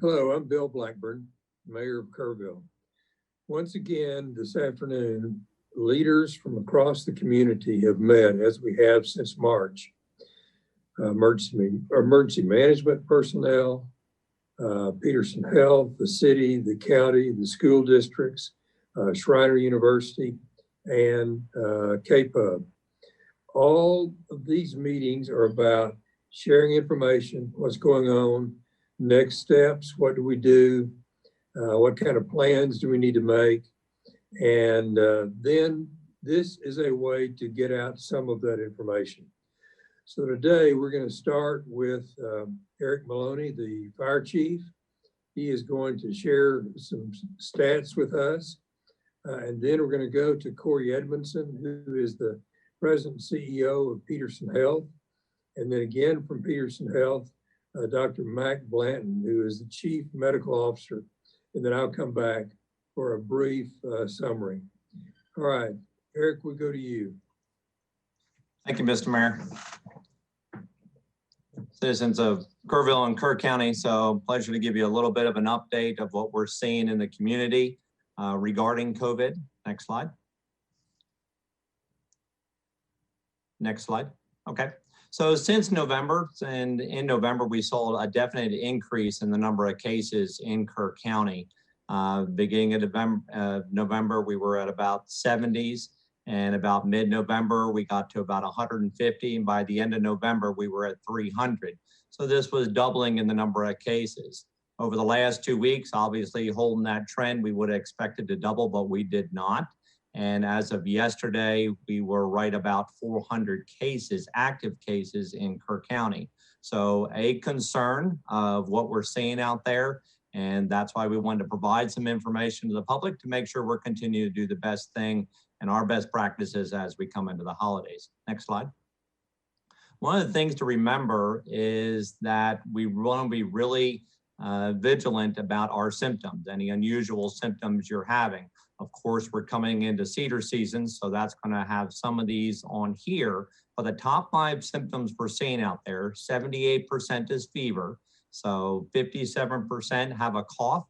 Hello, I'm Bill Blackburn, Mayor of Kerrville. Once again, this afternoon, leaders from across the community have met, as we have since March. Emergency management personnel, Peterson Health, the city, the county, the school districts, Schreiner University, and KPUB. All of these meetings are about sharing information, what's going on, next steps, what do we do, what kind of plans do we need to make, and then this is a way to get out some of that information. So today we're going to start with Eric Maloney, the fire chief. He is going to share some stats with us, and then we're going to go to Corey Edmondson, who is the president and CEO of Peterson Health, and then again from Peterson Health, Dr. Mac Blanton, who is the Chief Medical Officer, and then I'll come back for a brief summary. All right, Eric, we'll go to you. Thank you, Mr. Mayor. Citizens of Kerrville and Kerr County, so pleasure to give you a little bit of an update of what we're seeing in the community regarding COVID. Next slide. Next slide. Okay. So since November, and in November, we saw a definite increase in the number of cases in Kerr County. Beginning of November, we were at about 70s, and about mid-November, we got to about 150, and by the end of November, we were at 300. So this was doubling in the number of cases. Over the last 2 weeks, obviously holding that trend, we would have expected to double, but we did not. And as of yesterday, we were right about 400 cases, active cases in Kerr County. So a concern of what we're seeing out there, and that's why we wanted to provide some information to the public to make sure we're continuing to do the best thing and our best practices as we come into the holidays. Next slide. One of the things to remember is that we want to be really vigilant about our symptoms, any unusual symptoms you're having. Of course, we're coming into cedar season, so that's going to have some of these on here. But the top 5 symptoms we're seeing out there, 78% is fever. So 57% have a cough,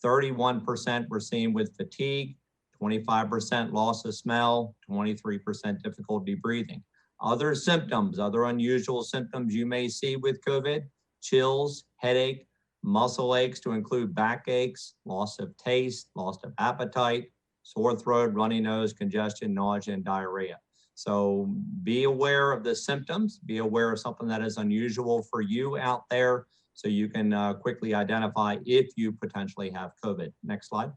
31% we're seeing with fatigue, 25% loss of smell, 23% difficulty breathing. Other symptoms, other unusual symptoms you may see with COVID, chills, headache, muscle aches to include backaches, loss of taste, loss of appetite, sore throat, runny nose, congestion, nausea, and diarrhea. So be aware of the symptoms, be aware of something that is unusual for you out there so you can quickly identify if you potentially have COVID. Next slide.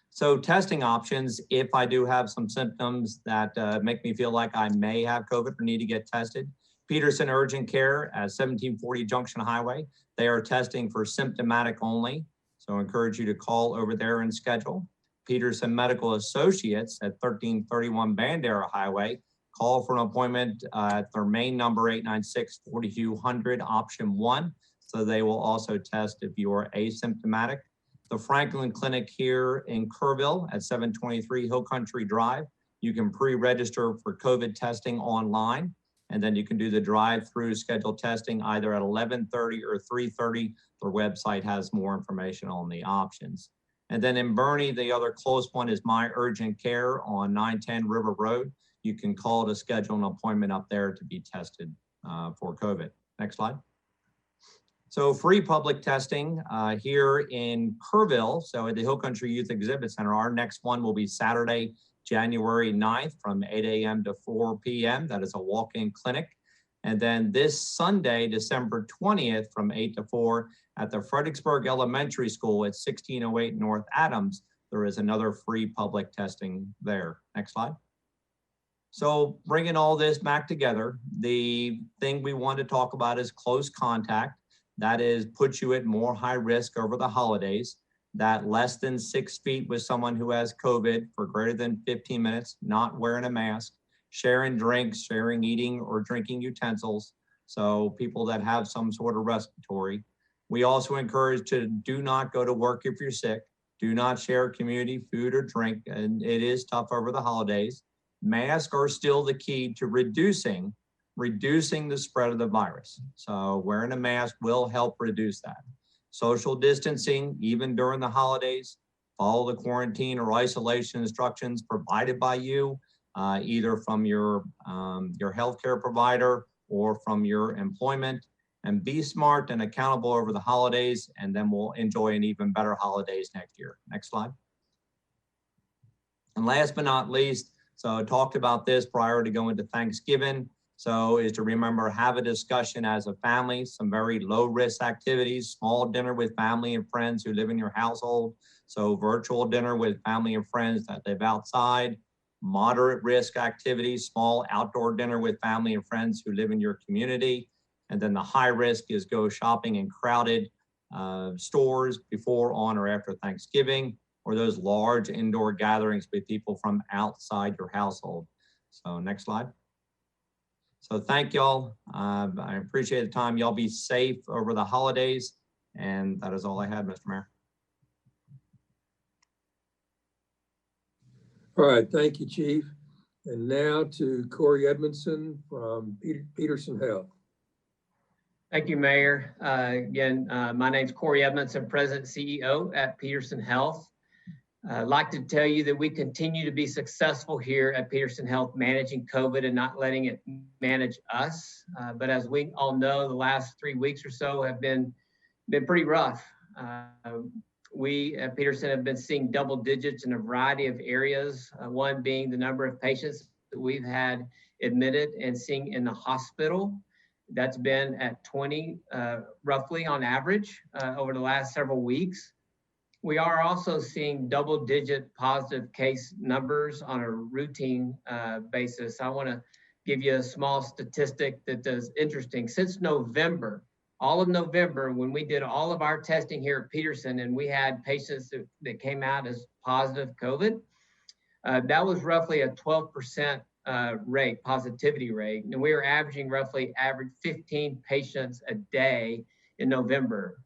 So testing options, if I do have some symptoms that make me feel like I may have COVID or need to get tested, Peterson Urgent Care at 1740 Junction Highway. They are testing for symptomatic only. So I encourage you to call over there and schedule. Peterson Medical Associates at 1331 Bandera Highway. Call for an appointment at their main number 896-4200 option 1. So they will also test if you are asymptomatic. The Franklin Clinic here in Kerrville at 723 Hill Country Drive. You can pre-register for COVID testing online. And then you can do the drive-through scheduled testing either at 11:30 or 3:30. Their website has more information on the options. And then in Bernie, the other close one is My Urgent Care on 910 River Road. You can call to schedule an appointment up there to be tested for COVID. Next slide. So free public testing here in Kerrville. So at the Hill Country Youth Exhibit Center, our next one will be Saturday, January 9th from 8 a.m. to 4 p.m. That is a walk-in clinic. And then this Sunday, December 20th from 8 to 4 at the Fredericksburg Elementary School at 1608 North Adams, there is another free public testing there. Next slide. So bringing all this back together, the thing we want to talk about is close contact. That is, puts you at more high risk over the holidays. That less than 6 feet with someone who has COVID for greater than 15 minutes, not wearing a mask, sharing drinks, sharing eating or drinking utensils. So people that have some sort of respiratory. We also encourage to do not go to work if you're sick. Do not share community food or drink, and it is tough over the holidays. Masks are still the key to reducing the spread of the virus. So wearing a mask will help reduce that. social distancing, even during the holidays. Follow the quarantine or isolation instructions provided by you, either from your healthcare provider or from your employment. And be smart and accountable over the holidays, and then we'll enjoy an even better holidays next year. Next slide. And last but not least, so I talked about this prior to going to Thanksgiving. So is to remember, have a discussion as a family, some very low risk activities, small dinner with family and friends who live in your household. So virtual dinner with family and friends that live outside, moderate risk activities, small outdoor dinner with family and friends who live in your community. And then the high risk is go shopping in crowded stores before, on, or after Thanksgiving, or those large indoor gatherings with people from outside your household. So next slide. So thank y'all. I appreciate the time. Y'all be safe over the holidays. And that is all I had, Mr. Mayor. All right, thank you, Chief. And now to Corey Edmondson from Peterson Health. Thank you, Mayor. Again, my name's Corey Edmondson, President and CEO at Peterson Health. I'd like to tell you that we continue to be successful here at Peterson Health, managing COVID and not letting it manage us. But as we all know, the last 3 weeks or so have been pretty rough. We at Peterson have been seeing double digits in a variety of areas, one being the number of patients that we've had admitted and seeing in the hospital. That's been at 20 roughly on average over the last several weeks. We are also seeing double-digit positive case numbers on a routine basis. I want to give you a small statistic that is interesting. Since November, all of November, when we did all of our testing here at Peterson and we had patients that came out as positive COVID, that was roughly a 12% rate, positivity rate. And we were averaging roughly 15 patients a day in November.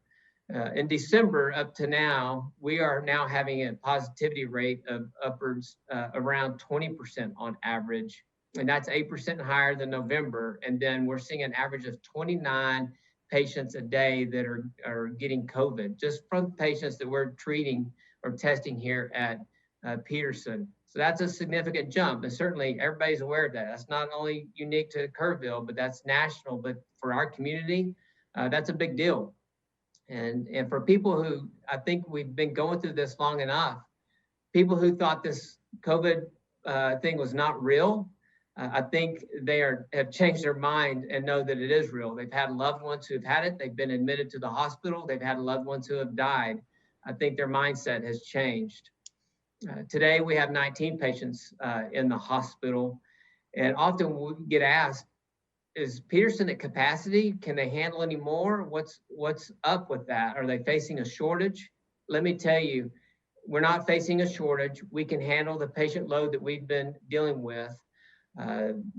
In December up to now, we are now having a positivity rate of upwards around 20% on average. And that's 8% higher than November. And then we're seeing an average of 29 patients a day that are getting COVID, just from patients that we're treating or testing here at Peterson. So that's a significant jump. And certainly everybody's aware of that. That's not only unique to Kerrville, but that's national. But for our community, that's a big deal. And for people who, I think we've been going through this long enough, people who thought this COVID thing was not real, I think they have changed their mind and know that it is real. They've had loved ones who've had it. They've been admitted to the hospital. They've had loved ones who have died. I think their mindset has changed. Today, we have 19 patients in the hospital. And often we get asked, is Peterson at capacity? Can they handle any more? What's up with that? Are they facing a shortage? Let me tell you, we're not facing a shortage. We can handle the patient load that we've been dealing with.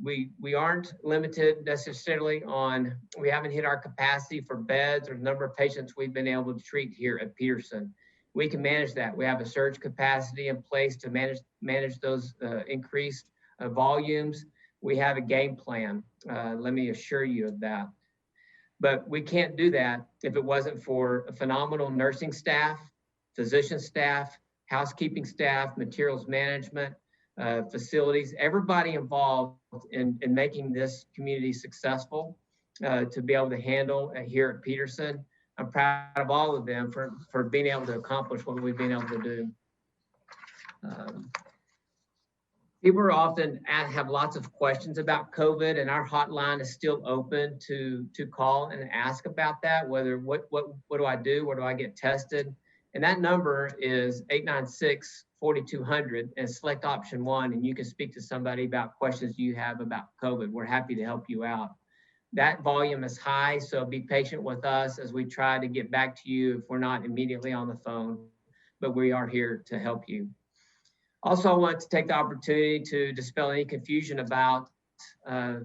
We aren't limited necessarily on, we haven't hit our capacity for beds or the number of patients we've been able to treat here at Peterson. We can manage that. We have a surge capacity in place to manage those increased volumes. We have a game plan. Let me assure you of that. But we can't do that if it wasn't for a phenomenal nursing staff, physician staff, housekeeping staff, materials management, facilities, everybody involved in making this community successful to be able to handle here at Peterson. I'm proud of all of them for being able to accomplish what we've been able to do. People are often have lots of questions about COVID, and our hotline is still open to call and ask about that. Whether what do I do? Where do I get tested? And that number is 896-4200 and select option 1, and you can speak to somebody about questions you have about COVID. We're happy to help you out. That volume is high, so be patient with us as we try to get back to you if we're not immediately on the phone, but we are here to help you. Also, I want to take the opportunity to dispel any confusion about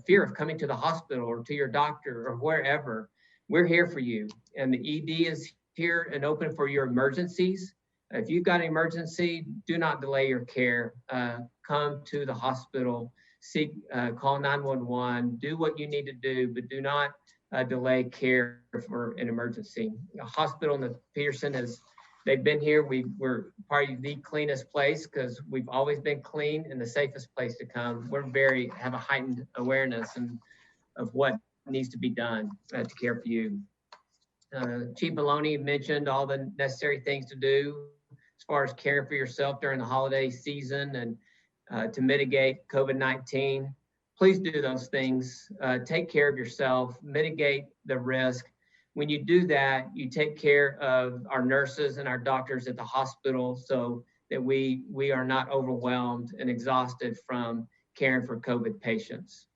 fear of coming to the hospital or to your doctor or wherever. We're here for you, and the ED is here and open for your emergencies. If you've got an emergency, do not delay your care. Come to the hospital, call 911, do what you need to do, but do not delay care for an emergency. The hospital in the Peterson they've been here. We're probably the cleanest place because we've always been clean and the safest place to come. Have a heightened awareness of what needs to be done to care for you. Chief Maloney mentioned all the necessary things to do as far as caring for yourself during the holiday season and to mitigate COVID-19. Please do those things. Take care of yourself, mitigate the risk. When you do that, you take care of our nurses and our doctors at the hospital so that we are not overwhelmed and exhausted from caring for COVID patients.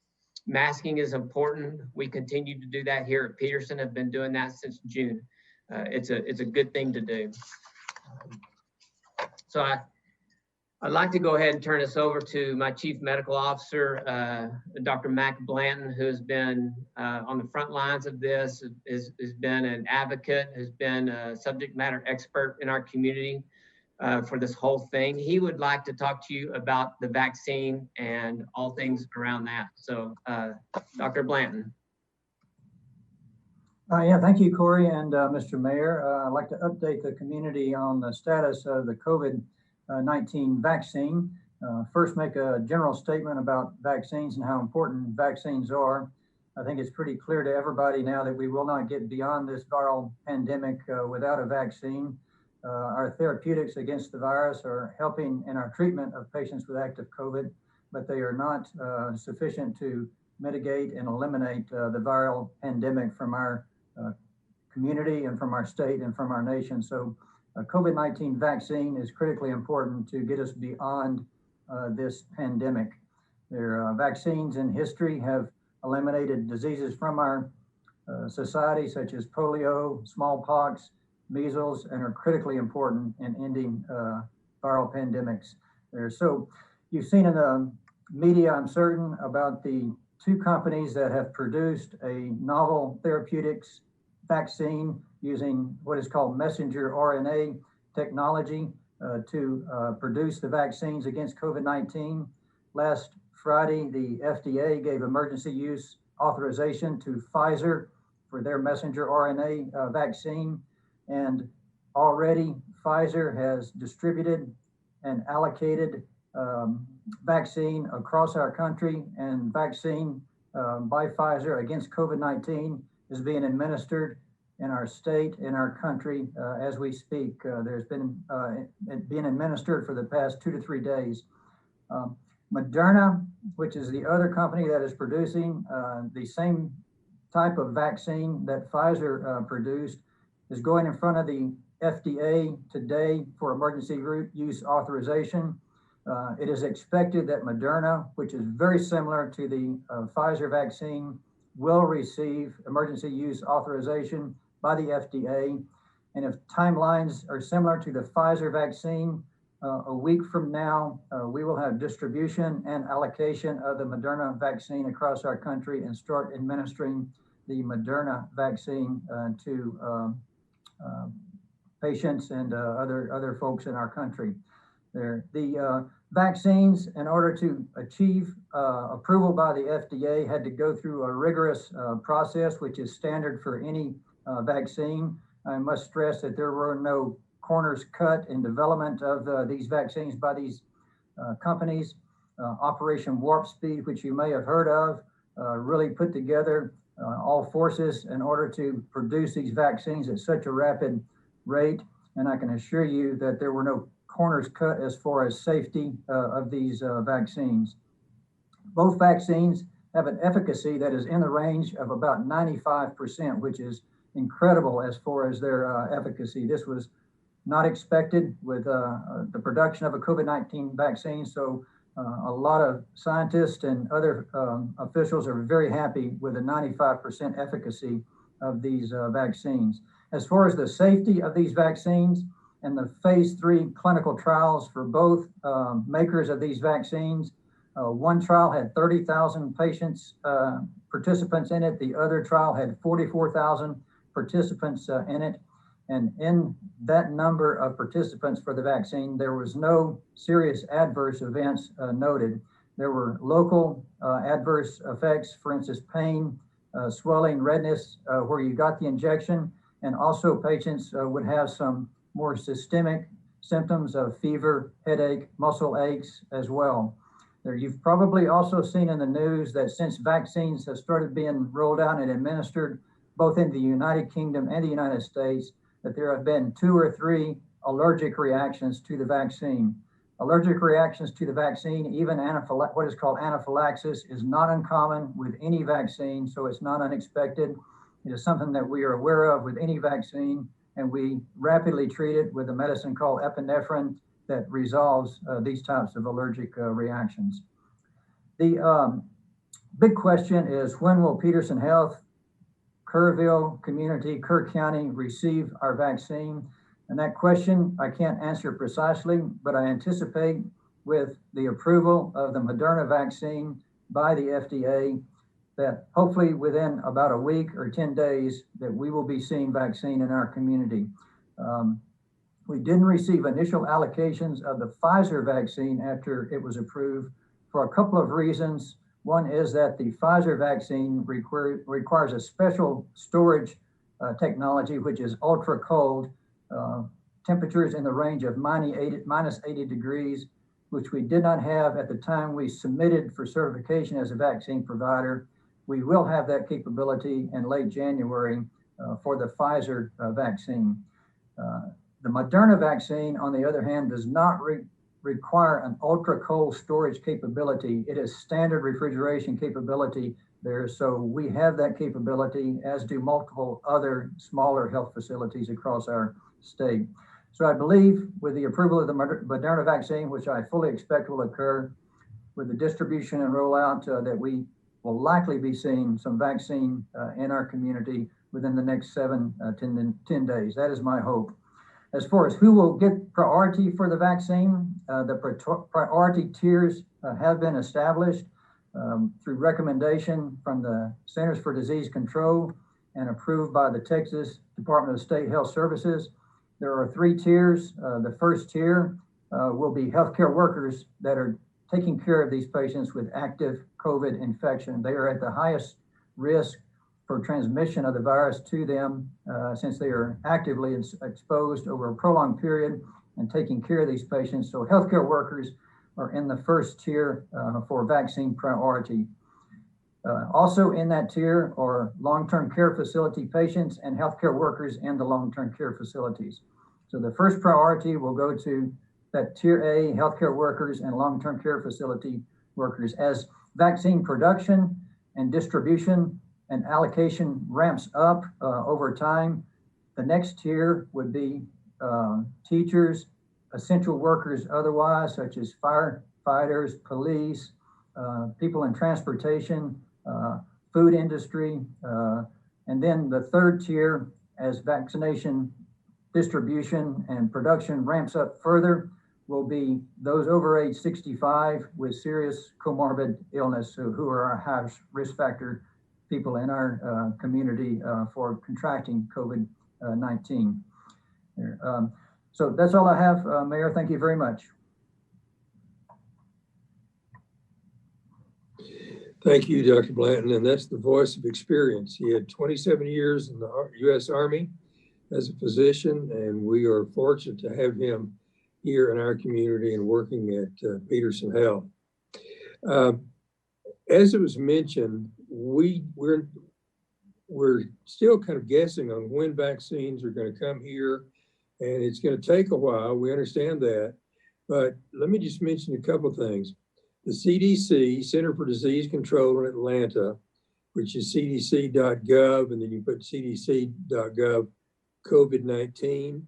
Masking is important. We continue to do that here at Peterson, have been doing that since June. It's a good thing to do. So I'd like to go ahead and turn this over to my Chief Medical Officer, Dr. Mac Blanton, who has been on the front lines of this, has been an advocate, has been a subject matter expert in our community for this whole thing. He would like to talk to you about the vaccine and all things around that. So Dr. Blanton. Yeah, thank you, Corey and Mr. Mayor. I'd like to update the community on the status of the COVID-19 vaccine. First, make a general statement about vaccines and how important vaccines are. I think it's pretty clear to everybody now that we will not get beyond this viral pandemic without a vaccine. Our therapeutics against the virus are helping in our treatment of patients with active COVID, but they are not sufficient to mitigate and eliminate the viral pandemic from our community and from our state and from our nation. So a COVID-19 vaccine is critically important to get us beyond this pandemic. Vaccines in history have eliminated diseases from our society, such as polio, smallpox, measles, and are critically important in ending viral pandemics. So you've seen in the media, I'm certain, about the two companies that have produced a novel therapeutics vaccine using what is called messenger RNA technology to produce the vaccines against COVID-19. Last Friday, the FDA gave emergency use authorization to Pfizer for their messenger RNA vaccine. And already Pfizer has distributed and allocated vaccine across our country, and vaccine by Pfizer against COVID-19 is being administered in our state, in our country as we speak. There's been being administered for the past 2 to 3 days. Moderna, which is the other company that is producing the same type of vaccine that Pfizer produced, is going in front of the FDA today for emergency use authorization. It is expected that Moderna, which is very similar to the Pfizer vaccine, will receive emergency use authorization by the FDA. And if timelines are similar to the Pfizer vaccine, a week from now, we will have distribution and allocation of the Moderna vaccine across our country and start administering the Moderna vaccine to patients and other folks in our country. The vaccines, in order to achieve approval by the FDA, had to go through a rigorous process, which is standard for any vaccine. I must stress that there were no corners cut in development of these vaccines by these companies. Operation Warp Speed, which you may have heard of, really put together all forces in order to produce these vaccines at such a rapid rate. And I can assure you that there were no corners cut as far as safety of these vaccines. Both vaccines have an efficacy that is in the range of about 95%, which is incredible as far as their efficacy. This was not expected with the production of a COVID-19 vaccine. So a lot of scientists and other officials are very happy with the 95% efficacy of these vaccines. As far as the safety of these vaccines and the phase 3 clinical trials for both makers of these vaccines, one trial had 30,000 participants in it. The other trial had 44,000 participants in it. And in that number of participants for the vaccine, there was no serious adverse events noted. There were local adverse effects, for instance, pain, swelling, redness where you got the injection, and also patients would have some more systemic symptoms of fever, headache, muscle aches as well. You've probably also seen in the news that since vaccines have started being rolled out and administered both in the United Kingdom and the United States, that there have been 2 or 3 allergic reactions to the vaccine. Allergic reactions to the vaccine, even what is called anaphylaxis, is not uncommon with any vaccine, so it's not unexpected. It is something that we are aware of with any vaccine, and we rapidly treat it with a medicine called epinephrine that resolves these types of allergic reactions. The big question is, when will Peterson Health, Kerrville community, Kerr County receive our vaccine? And that question I can't answer precisely, but I anticipate with the approval of the Moderna vaccine by the FDA that hopefully within about a week or 10 days that we will be seeing vaccine in our community. We didn't receive initial allocations of the Pfizer vaccine after it was approved for a couple of reasons. One is that the Pfizer vaccine requires a special storage technology, which is ultra cold, temperatures in the range of minus 80 degrees, which we did not have at the time we submitted for certification as a vaccine provider. We will have that capability in late January for the Pfizer vaccine. The Moderna vaccine, on the other hand, does not require an ultra cold storage capability. It is standard refrigeration capability there. So we have that capability, as do multiple other smaller health facilities across our state. So I believe with the approval of the Moderna vaccine, which I fully expect will occur, with the distribution and rollout, that we will likely be seeing some vaccine in our community within the next 7 to 10 days. That is my hope. As far as who will get priority for the vaccine, the priority tiers have been established through recommendation from the Centers for Disease Control and approved by the Texas Department of State Health Services. There are 3 tiers. The first tier will be healthcare workers that are taking care of these patients with active COVID infection. They are at the highest risk for transmission of the virus to them since they are actively exposed over a prolonged period and taking care of these patients. So healthcare workers are in the first tier for vaccine priority. Also in that tier are long-term care facility patients and healthcare workers in the long-term care facilities. So the first priority will go to that tier A, healthcare workers and long-term care facility workers. As vaccine production and distribution and allocation ramps up over time, the next tier would be teachers, essential workers otherwise, such as firefighters, police, people in transportation, food industry. And then the third tier, as vaccination distribution and production ramps up further, will be those over age 65 with serious comorbid illness, who are our highest risk factor people in our community for contracting COVID-19. So that's all I have, Mayor. Thank you very much. Thank you, Dr. Blanton, and that's the voice of experience. He had 27 years in the U.S. Army as a physician, and we are fortunate to have him here in our community and working at Peterson Health. As it was mentioned, we're still kind of guessing on when vaccines are going to come here, and it's going to take a while. We understand that, but let me just mention a couple of things. The CDC, Center for Disease Control in Atlanta, which is cdc.gov, and then you put cdc.gov COVID-19,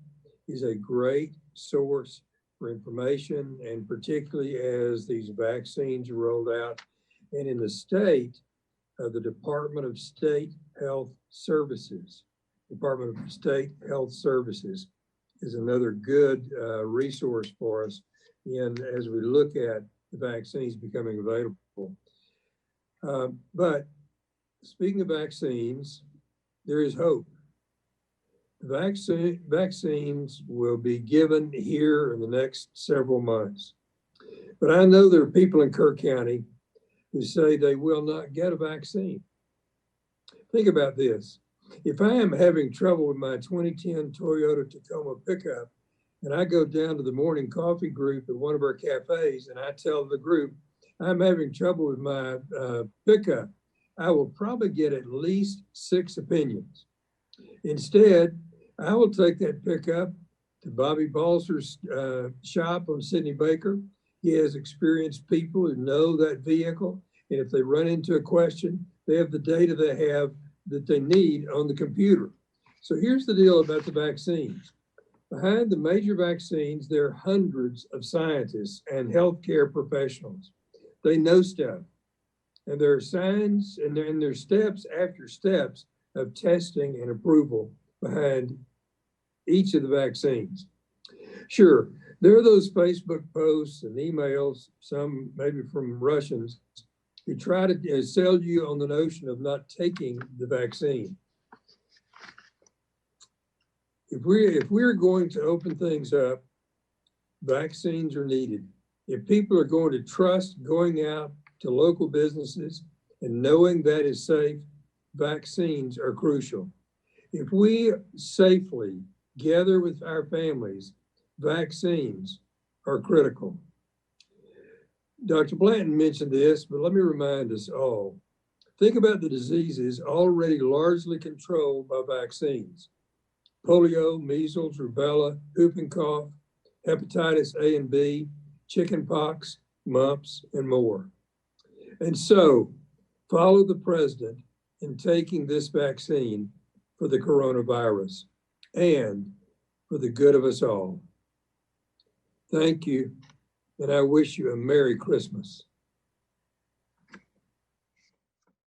is a great source for information, and particularly as these vaccines are rolled out. And in the state, the Department of State Health Services is another good resource for us as we look at the vaccines becoming available. But speaking of vaccines, there is hope. Vaccines will be given here in the next several months. But I know there are people in Kerr County who say they will not get a vaccine. Think about this. If I am having trouble with my 2010 Toyota Tacoma pickup, and I go down to the morning coffee group at one of our cafes, and I tell the group, I'm having trouble with my pickup, I will probably get at least 6 opinions. Instead, I will take that pickup to Bobby Balser's shop on Sidney Baker. He has experienced people who know that vehicle. And if they run into a question, they have the data that they need on the computer. So here's the deal about the vaccines. Behind the major vaccines, there are hundreds of scientists and healthcare professionals. They know stuff. And there are signs and there's steps after steps of testing and approval behind each of the vaccines. Sure, there are those Facebook posts and emails, some maybe from Russians, who try to sell you on the notion of not taking the vaccine. If we're going to open things up, vaccines are needed. If people are going to trust going out to local businesses and knowing that is safe, vaccines are crucial. If we safely gather with our families, vaccines are critical. Dr. Blanton mentioned this, but let me remind us all. Think about the diseases already largely controlled by vaccines. Polio, measles, rubella, whooping cough, hepatitis A and B, chickenpox, mumps, and more. And so, follow the president in taking this vaccine for the coronavirus and for the good of us all. Thank you, and I wish you a Merry Christmas.